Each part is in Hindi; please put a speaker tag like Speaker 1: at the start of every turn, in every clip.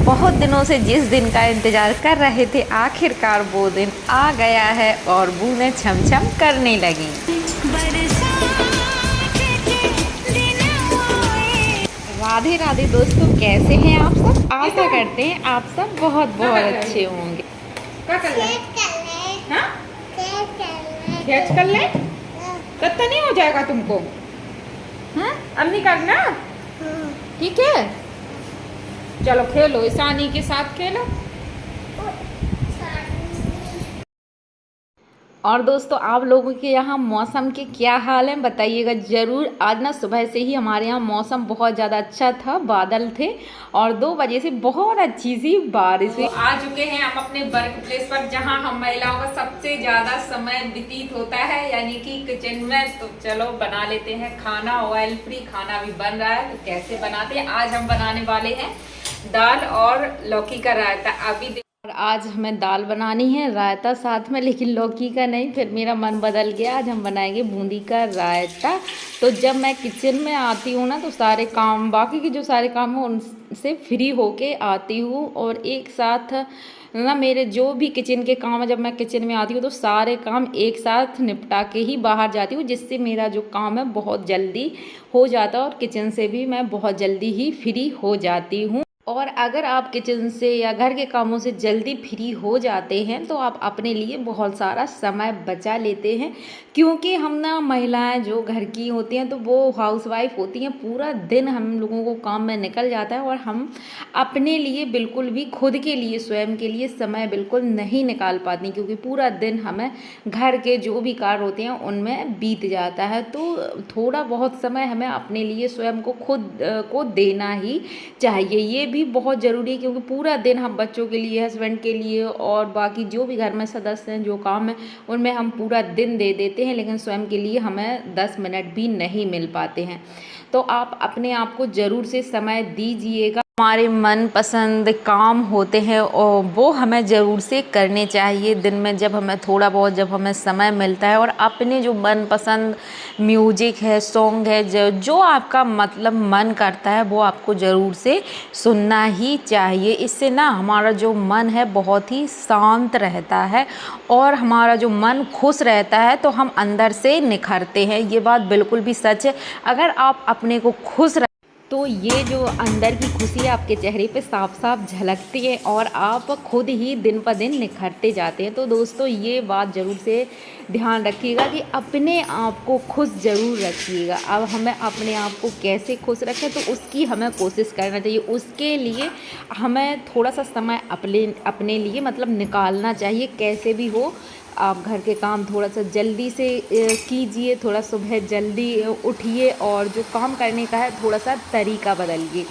Speaker 1: बहुत दिनों से जिस दिन का इंतज़ार कर रहे थे, आखिरकार वो दिन आ गया है और बूंदें छमछम करने लगी। राधे राधे दोस्तों, कैसे हैं आप सब? आशा करते हैं आप सब बहुत बहुत अच्छे होंगे।
Speaker 2: क्या कर ले? हाँ? खींच कर ले? तब नहीं हो जाएगा तुमको? हाँ? अब नहीं करना? ठीक है, चलो खेलो, ईशानी के साथ खेलो।
Speaker 1: और दोस्तों, आप लोगों के यहाँ मौसम के क्या हाल हैं बताइएगा ज़रूर। आज ना सुबह से ही हमारे यहाँ मौसम बहुत ज़्यादा अच्छा था, बादल थे और 2 बजे से बहुत अच्छी सी बारिश हुई।
Speaker 2: आ चुके हैं हम अपने वर्क प्लेस पर, जहाँ हम महिलाओं का सबसे ज़्यादा समय व्यतीत होता है, यानी कि किचन में। तो चलो बना लेते हैं खाना। ऑयल फ्री खाना भी बन रहा है, तो कैसे बनाते हैं? आज हम बनाने वाले हैं दाल और लौकी का रायता। अभी
Speaker 1: और आज हमें दाल बनानी है, रायता साथ में, लेकिन लौकी का नहीं। फिर मेरा मन बदल गया, आज हम बनाएंगे बूंदी का रायता। तो जब मैं किचन में आती हूँ ना, तो सारे काम, बाकी के जो सारे काम हैं उनसे फ्री होके आती हूँ और एक साथ ना मेरे जो भी किचन के काम है, जब मैं किचन में आती हूँ तो सारे काम एक साथ निपटा के ही बाहर जाती हूँ, जिससे मेरा जो काम है बहुत जल्दी हो जाता है और किचन से भी मैं बहुत जल्दी ही फ्री हो जाती हूँ। और अगर आप किचन से या घर के कामों से जल्दी फ्री हो जाते हैं तो आप अपने लिए बहुत सारा समय बचा लेते हैं, क्योंकि हम ना महिलाएं जो घर की होती हैं तो वो हाउसवाइफ होती हैं। पूरा दिन हम लोगों को काम में निकल जाता है और हम अपने लिए बिल्कुल भी, खुद के लिए, स्वयं के लिए समय बिल्कुल नहीं निकाल पाती, क्योंकि पूरा दिन हमें घर के जो भी कार्य होते हैं उनमें बीत जाता है। तो थोड़ा बहुत समय हमें अपने लिए, स्वयं को, खुद को देना ही चाहिए। ये भी बहुत ज़रूरी है, क्योंकि पूरा दिन हम बच्चों के लिए, हस्बैंड के लिए और बाकी जो भी घर में सदस्य हैं, जो काम है उनमें हम पूरा दिन दे देते हैं, लेकिन स्वयं के लिए हमें 10 मिनट भी नहीं मिल पाते हैं। तो आप अपने आप को ज़रूर से समय दीजिएगा। हमारे मनपसंद काम होते हैं और वो हमें ज़रूर से करने चाहिए दिन में, जब हमें थोड़ा बहुत, जब हमें समय मिलता है। और अपने जो मनपसंद म्यूजिक है, सॉन्ग है, जो आपका मतलब मन करता है वो आपको ज़रूर से सुनना ही चाहिए। इससे ना हमारा जो मन है बहुत ही शांत रहता है और हमारा जो मन खुश रहता है, तो हम अंदर से निखरते हैं। ये बात बिल्कुल भी सच है। अगर आप अपने को खुश तो ये जो अंदर की खुशी है आपके चेहरे पे साफ साफ झलकती है और आप खुद ही दिन पर दिन निखरते जाते हैं। तो दोस्तों, ये बात ज़रूर से ध्यान रखिएगा कि अपने आप को खुश ज़रूर रखिएगा। अब हमें अपने आप को कैसे खुश रखें, तो उसकी हमें कोशिश करना चाहिए। उसके लिए हमें थोड़ा सा समय अपने लिए मतलब निकालना चाहिए। कैसे भी हो, आप घर के काम थोड़ा सा जल्दी से कीजिए, थोड़ा सुबह जल्दी उठिए और जो काम करने का है थोड़ा सा तरीका बदलिए।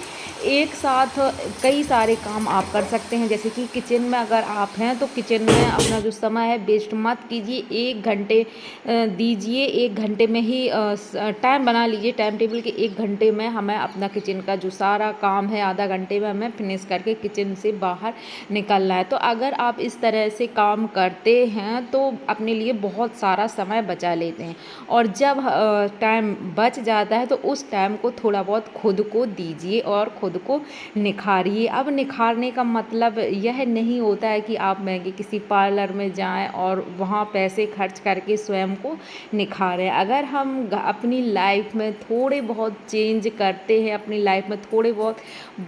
Speaker 1: एक साथ कई सारे काम आप कर सकते हैं, जैसे कि किचन में अगर आप हैं तो किचन में अपना जो समय है वेस्ट मत कीजिए। 1 घंटे दीजिए, 1 घंटे में ही टाइम बना लीजिए, टाइम टेबल के 1 घंटे में हमें अपना किचन का जो सारा काम है आधा घंटे में हमें फिनिश करके किचन से बाहर निकलना है। तो अगर आप इस तरह से काम करते हैं तो अपने लिए बहुत सारा समय बचा लेते हैं। और जब टाइम बच जाता है तो उस टाइम को थोड़ा बहुत खुद को दीजिए और खुद को निखारिए। अब निखारने का मतलब यह नहीं होता है कि आप महंगे किसी पार्लर में जाएं और वहाँ पैसे खर्च करके स्वयं को निखारें। अगर हम अपनी लाइफ में थोड़े बहुत चेंज करते हैं, अपनी लाइफ में थोड़े बहुत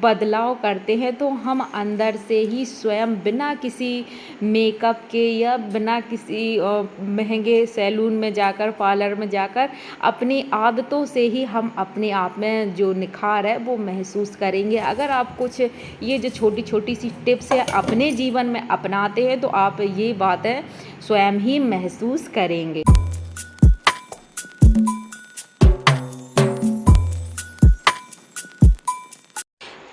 Speaker 1: बदलाव करते हैं, तो हम अंदर से ही स्वयं बिना किसी मेकअप के या बिना किसी महंगे सैलून में जाकर, पार्लर में जाकर, अपनी आदतों से ही हम अपने आप में जो निखार है वो महसूस करेंगे। अगर आप कुछ ये जो छोटी छोटी सी टिप्स है अपने जीवन में अपनाते हैं तो आप ये बातें स्वयं ही महसूस करेंगे।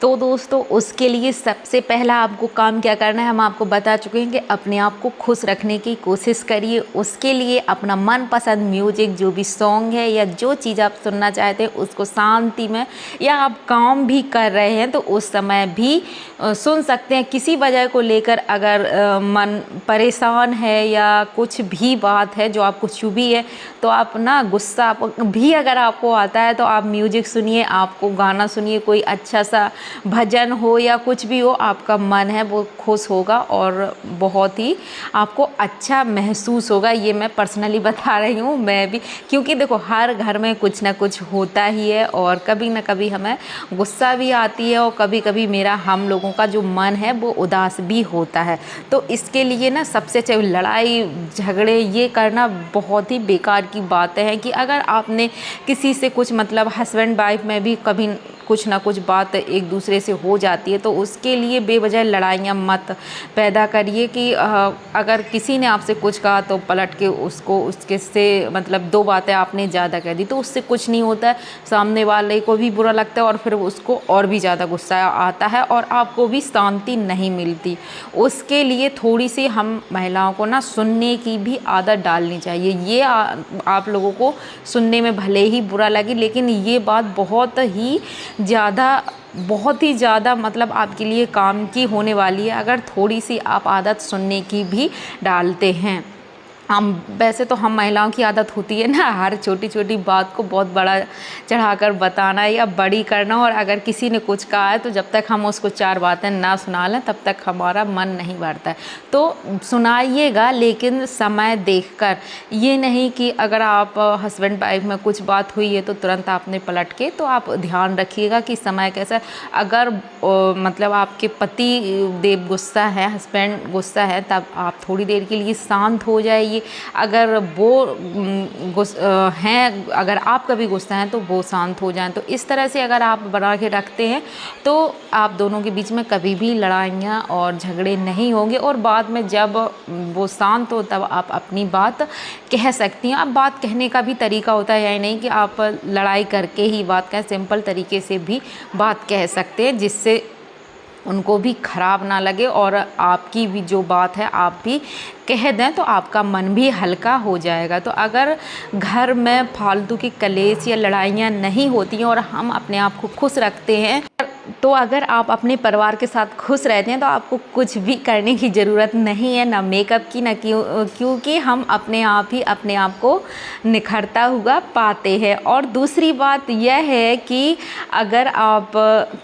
Speaker 1: तो दोस्तों उसके लिए सबसे पहला आपको काम क्या करना है, हम आपको बता चुके हैं कि अपने आप को खुश रखने की कोशिश करिए। उसके लिए अपना मनपसंद म्यूजिक, जो भी सॉन्ग है या जो चीज़ आप सुनना चाहते हैं उसको शांति में, या आप काम भी कर रहे हैं तो उस समय भी सुन सकते हैं। किसी वजह को लेकर अगर मन परेशान है या कुछ भी बात है जो आपको चुभी है, तो आप ना गुस्सा भी अगर आपको आता है तो आप म्यूजिक सुनिए, आपको गाना सुनिए, कोई अच्छा सा भजन हो या कुछ भी हो, आपका मन है वो खुश होगा और बहुत ही आपको अच्छा महसूस होगा। ये मैं पर्सनली बता रही हूँ, मैं भी, क्योंकि देखो हर घर में कुछ ना कुछ होता ही है और कभी ना कभी हमें गुस्सा भी आती है और कभी कभी हम लोगों का जो मन है वो उदास भी होता है। तो इसके लिए ना सबसे अच्छे लड़ाई झगड़े ये करना बहुत ही बेकार की बातें हैं कि अगर आपने किसी से कुछ मतलब हस्बैंड वाइफ में भी कभी कुछ ना कुछ बात एक दूसरे से हो जाती है, तो उसके लिए बेवजह लड़ाइयाँ मत पैदा करिए कि अगर किसी ने आपसे कुछ कहा तो पलट के उसको उसके से मतलब दो बातें आपने ज़्यादा कह दी तो उससे कुछ नहीं होता है, सामने वाले को भी बुरा लगता है और फिर उसको और भी ज़्यादा गुस्सा आता है और आपको भी शांति नहीं मिलती। उसके लिए थोड़ी सी हम महिलाओं को ना सुनने की भी आदत डालनी चाहिए। ये आप लोगों को सुनने में भले ही बुरा लगे, लेकिन ये बात बहुत ही ज़्यादा मतलब आपके लिए काम की होने वाली है अगर थोड़ी सी आप आदत सुनने की भी डालते हैं। वैसे तो हम महिलाओं की आदत होती है ना हर छोटी छोटी बात को बहुत बड़ा चढ़ाकर बताना या बड़ी करना, और अगर किसी ने कुछ कहा है तो जब तक हम उसको चार बातें ना सुना लें तब तक हमारा मन नहीं भरता है। तो सुनाइएगा लेकिन समय देखकर, ये नहीं कि अगर आप हस्बैंड वाइफ में कुछ बात हुई है तो तुरंत आपने पलट के, तो आप ध्यान रखिएगा कि समय कैसा है। अगर मतलब आपके पति देव गुस्सा है, हस्बैंड गुस्सा है, तब आप थोड़ी देर के लिए शांत हो जाइए। अगर वो हैं, अगर आप कभी गुस्सा हैं तो वो शांत हो जाएं। तो इस तरह से अगर आप बना के रखते हैं तो आप दोनों के बीच में कभी भी लड़ाइयाँ और झगड़े नहीं होंगे, और बाद में जब वो शांत हो तब आप अपनी बात कह सकती हैं। अब बात कहने का भी तरीका होता है, यही नहीं कि आप लड़ाई करके ही बात कहें, सिंपल तरीके से भी बात कह सकते हैं जिससे उनको भी ख़राब ना लगे और आपकी भी जो बात है आप भी कह दें तो आपका मन भी हल्का हो जाएगा। तो अगर घर में फालतू की कलेश या लड़ाइयाँ नहीं होती हैं और हम अपने आप को खुश रखते हैं, तो अगर आप अपने परिवार के साथ खुश रहते हैं तो आपको कुछ भी करने की ज़रूरत नहीं है, ना मेकअप की, ना क्योंकि हम अपने आप ही अपने आप को निखरता हुआ पाते हैं। और दूसरी बात यह है कि अगर आप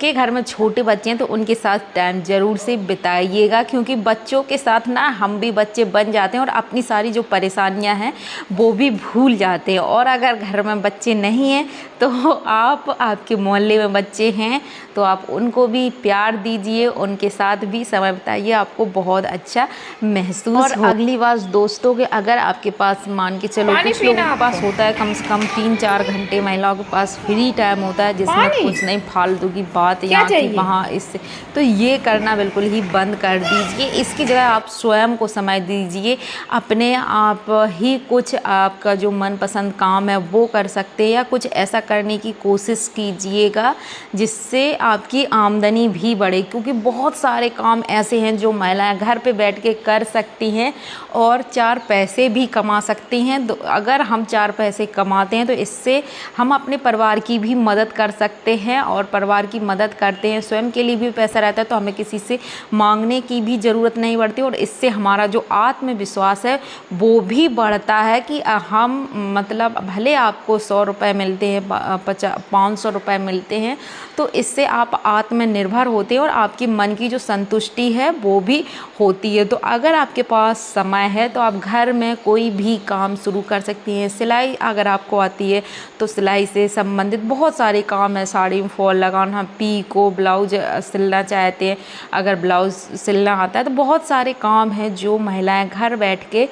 Speaker 1: के घर में छोटे बच्चे हैं तो उनके साथ टाइम ज़रूर से बिताइएगा, क्योंकि बच्चों के साथ ना हम भी बच्चे बन जाते हैं और अपनी सारी जो परेशानियां हैं वो भी भूल जाते हैं। और अगर घर में बच्चे नहीं हैं तो आपके मोहल्ले में बच्चे हैं तो आप उनको भी प्यार दीजिए, उनके साथ भी समय बिताइए, आपको बहुत अच्छा महसूस हो। अगली बात दोस्तों के अगर आपके पास मान के चलो कुछ लोगों के पास होता है कम से कम 3-4 घंटे महिलाओं के पास फ्री टाइम होता है जिसमें कुछ नहीं फालतू की बात यहाँ की वहाँ इससे, तो ये करना बिल्कुल ही बंद कर दीजिए। इसकी जगह आप स्वयं को समय दीजिए, अपने आप ही कुछ आपका जो मनपसंद काम है वो कर सकते हैं या कुछ ऐसा करने की कोशिश कीजिएगा जिससे आपकी आमदनी भी बढ़े, क्योंकि बहुत सारे काम ऐसे हैं जो महिलाएं घर पे बैठ के कर सकती हैं और 4 पैसे भी कमा सकती हैं। तो अगर हम 4 पैसे कमाते हैं तो इससे हम अपने परिवार की भी मदद कर सकते हैं, और परिवार की मदद करते हैं स्वयं के लिए भी पैसा रहता है तो हमें किसी से मांगने की भी ज़रूरत नहीं पड़ती, और इससे हमारा जो आत्मविश्वास है वो भी बढ़ता है कि हम मतलब भले आपको 100 रुपये मिलते हैं, 500 रुपये मिलते हैं, तो इससे आप आत्मनिर्भर होते हैं और आपकी मन की जो संतुष्टि है वो भी होती है। तो अगर आपके पास समय है तो आप घर में कोई भी काम शुरू कर सकती हैं। सिलाई अगर आपको आती है तो सिलाई से संबंधित बहुत सारे काम है, साड़ी में फॉल लगाना, पीको, ब्लाउज सिलना चाहते हैं, अगर ब्लाउज सिलना आता है तो बहुत सारे काम हैं जो महिलाएं घर बैठ के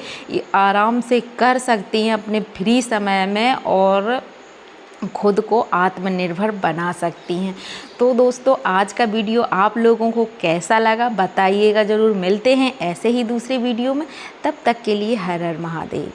Speaker 1: आराम से कर सकती हैं अपने फ्री समय में और खुद को आत्मनिर्भर बना सकती हैं। तो दोस्तों आज का वीडियो आप लोगों को कैसा लगा बताइएगा ज़रूर। मिलते हैं ऐसे ही दूसरे वीडियो में, तब तक के लिए हर हर महादेव।